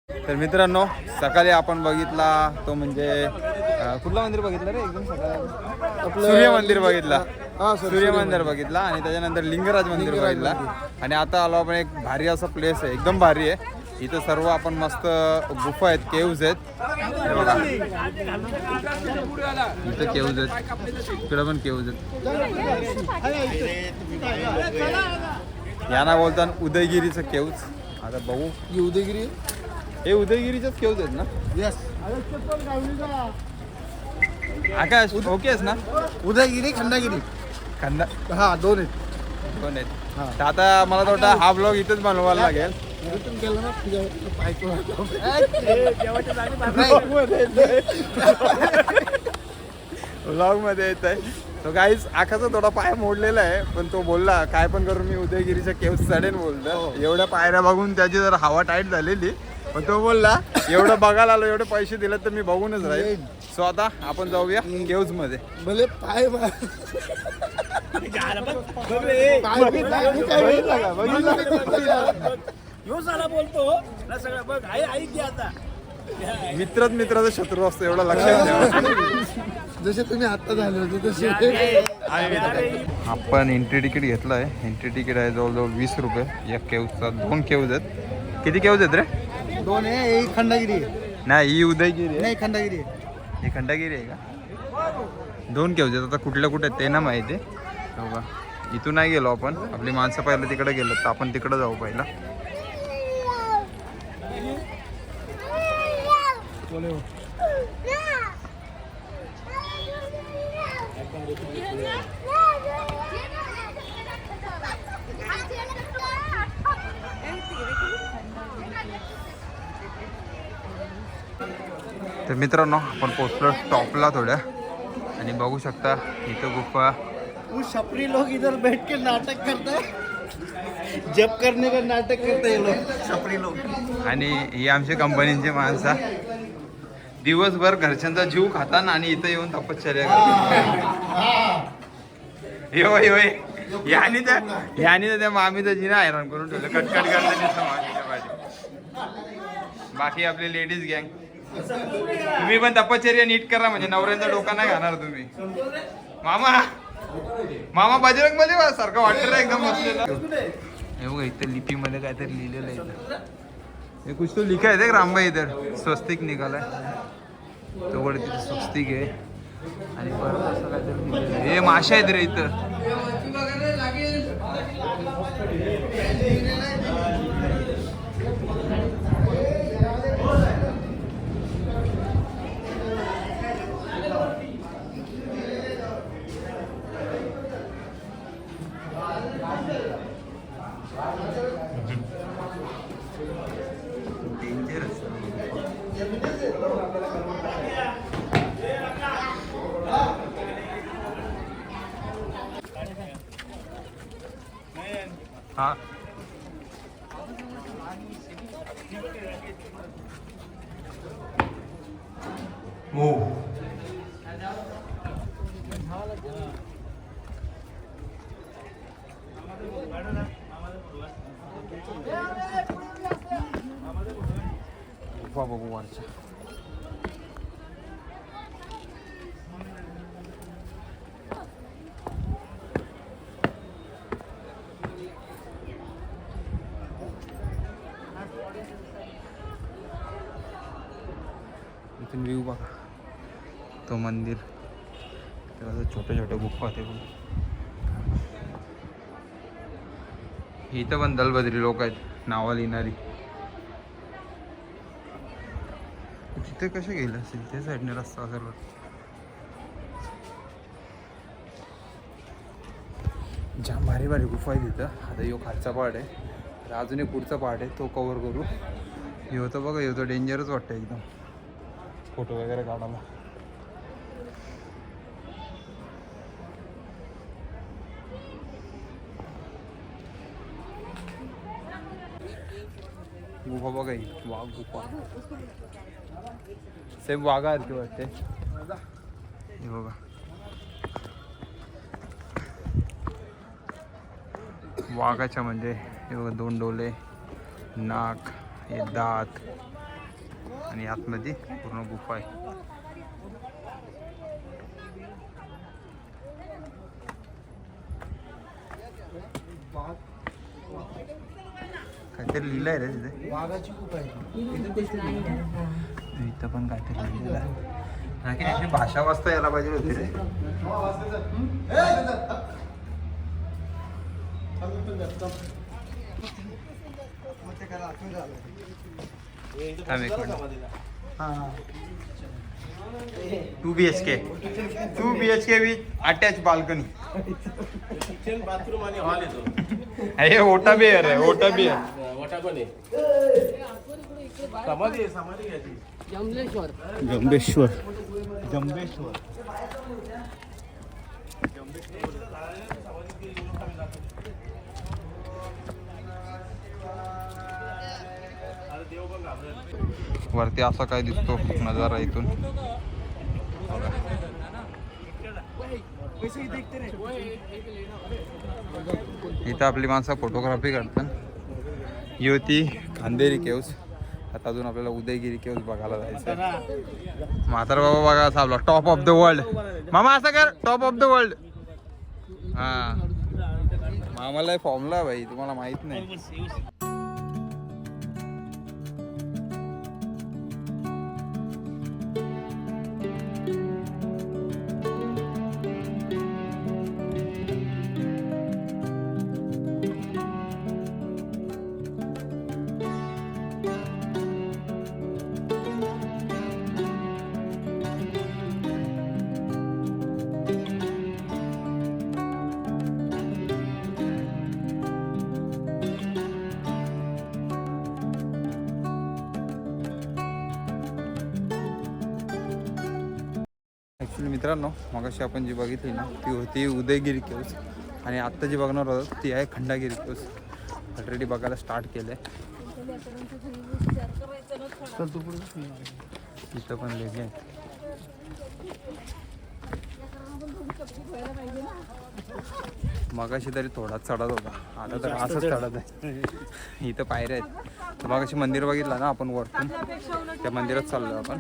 तर मित्रांनो, सकाळी आपण बघितला तो म्हणजे कुठला मंदिर बघितलं रे एकदम सकाळी? आपलं सूर्य मंदिर बघितला. सूर्य मंदिर बघितला आणि त्याच्यानंतर लिंगराज मंदिर बघितला. आणि आता आलो आपण एक भारी असा प्लेस आहे, एकदम भारी आहे. इथं सर्व आपण मस्त गुफा आहेत, केव्ज आहेत. हे बघा इथं केव्ज आहेत, इकडं पण केव्ज आहेत. यांना बोलतात उदयगिरीचं केव्ज. आता बघू उदयगिरी हे उदयगिरीचेच केव्ज आहेत ना? यस. आकाश ओकेच ना? उदयगिरी खंडागिरी खंडा हा दोन आहेत. कोण आहेत? तर आता मला तर वाटतं हा ब्लॉग इथंच बनवायला लागेल. गेलं ना ब्लॉग मध्ये येत आहे तो गाईज. आकाचा थोडा पाय मोडलेला आहे, पण तो बोलला काय पण करून मी उदयगिरीच्या केव्ज चढेन बोलतो. एवढ्या पायऱ्या बघून त्याची जर हवा टाईट झालेली, पण तो बोलला एवढं बघायला आलो, एवढे पैसे दिले तर मी बघूनच राहील. सो आता आपण जाऊया केव्ज मध्ये. भले पाय मित्रच मित्राचा शत्रू असतो एवढं लक्षात ठेवा. जसे तुम्ही आता झाले होते तसे. आपण एंट्री तिकीट घेतलं आहे. एंट्री तिकीट आहे जवळजवळ 20 रुपये या केव्जचा. 2 केव्ज आहेत. किती केव्ज आहेत रे? 2 आहे. एक खंडागिरी आहे. नाही ही उदयगिरी आहे. नाही खंडागिरी आहे. ही खंडागिरी आहे का? 2 केव्ज आहेत. आता कुठल्या कुठे ते ना माहिती आहे बघा. इथून नाही गेलो आपण, आपली माणसं पहिलं तिकडे गेलो तर आपण तिकडे जाऊ पहिला. तर मित्रांनो, आपण पोहोचलो टॉपला थोड्या आणि बघू शकता इथं गुफा. वो छपरी लोग इधर बैठ के नाटक करते हैं, जब करने का नाटक करते हैं लोग, छपरी लोग. आणि ही आमच्या कंपनीची माणसं दिवसभर घरच्यांचा जीव खाताना आणि इथं येऊन तपश्चर्या करतात. यानी तर त्या मामीचं जिना हैराण करून ठेवलं, कटकट करताना मामीच्या पाठी. बाकी आपली लेडीज गँग. तुम्ही पण तपश्चर्या नीट करा म्हणजे नवऱ्यांचा डोका नाही घालणार तुम्ही. मामा बजरंग मध्ये सारखं वाटतं ना एकदम बसलेला. हे बघा इथं लिपीमध्ये काहीतरी लिहिलेलं आहे. हे कुछ तो लिखा है देख रामभाई इधर. स्वस्तिक निघालाय तो कडे, तिथे स्वस्तिक आहे आणि परत असं काहीतरी लिहिलेलं आहे. हे माशा आहेत रे इथं. हा हो. बघू वरच्या. इथून व्ह्यू बघा तो मंदिर. तेव्हा छोटे छोटे गुफा होते. इथं पण दलबद्री लोक आहेत नावा लिहिणारी. तिथे कसे गेले असेल? त्या साईडने रस्ता असेल. जाम भारी भारी गुफा आहे तिथं. आता यो खालचा पार्ट आहे, अजून एक पुढचा पार्ट आहे, तो कव्हर करू. हे होतं बघा, हे होतं डेंजरच वाटतं एकदम फोटो वगैरे काढायला. गुफा बघा ही वाघ गुफा. सेम वाघासारखी वाटते. हे बघा वाघाच्या म्हणजे हे बघा 2 डोळे, नाक, हे दात, आणि आतमध्ये पूर्ण गुफा आहे. काहीतरी लिहिलं आहे रे तिथे. वाघाची खूप आहे. इथं पण काहीतरी लिहिलेलं आहे. आणखी याची भाषा वाचता यायला पाहिजे होती रे. थांब एक minute. 2 BHK with attach balcony. Kitchen bathroom आणि हॉल येतो. हे ओटा बिअर आहे. ओटा बिअर. वाटा पण आहे. समाधी आहे, समाधी घ्यायची. जमलेश्वर जंबेश्वर. वरती असा काय दिसतो नजारा इथून. इथं आपली माणसं फोटोग्राफी करतात. ही होती खांदेरी केव्स. आता अजून आपल्याला उदयगिरी केव्स बघायला जायचं. म्हातारा बाबा बघा असा आपला टॉप ऑफ द वर्ल्ड. मामा असं कर, टॉप ऑफ द वर्ल्ड. हा मामाला फॉर्मला भाई, तुम्हाला माहित नाही. ॲक्च्युली मित्रांनो, मगाशी आपण जी बघितली ना ती होती उदयगिरी केव्स आणि आत्ता जी बघणार आहोत ती आहे खंडागिरी केव्स. ऑलरेडी बघायला स्टार्ट केलं आहे. इथं पण लेणी आहेत. मगाशी तरी थोडा चढत होता, आता तर असंच चढत आहे. इथं पायऱ्या आहेत. तर मगाशी मंदिर बघितलं ना आपण वरतून, त्या मंदिरात चाललो आपण.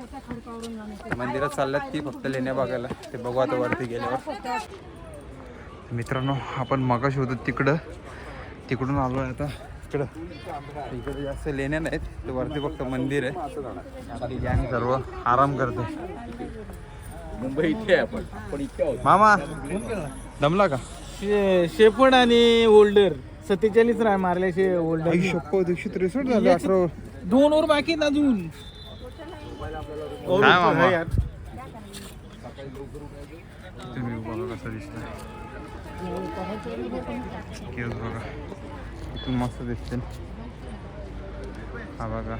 मंदिरात चालल्यात ती फक्त लेण्या बघायला. ते बघू आता वरती गेल्यावर. मित्रांनो, आपण मगाशी होतो तिकडून आलो आहे आता इकडे जास्त लेण्या नाहीत. तर वरती फक्त मंदिर आहे. आपली गँग सर्व आराम करते. मुंबई इथे आहे आपण इथे आहोत. मामा दमला का? शेपण आणि ओल्डर 47 राय मारल्याशे ओल्डर. दिवशी रिसोर्ट झालं 18 2 वर बाकी आहेत अजून. काय मामा? तुम्ही बघा कसं दिसतंय. केव्स बघा इथून मस्त दिसते. हा बघा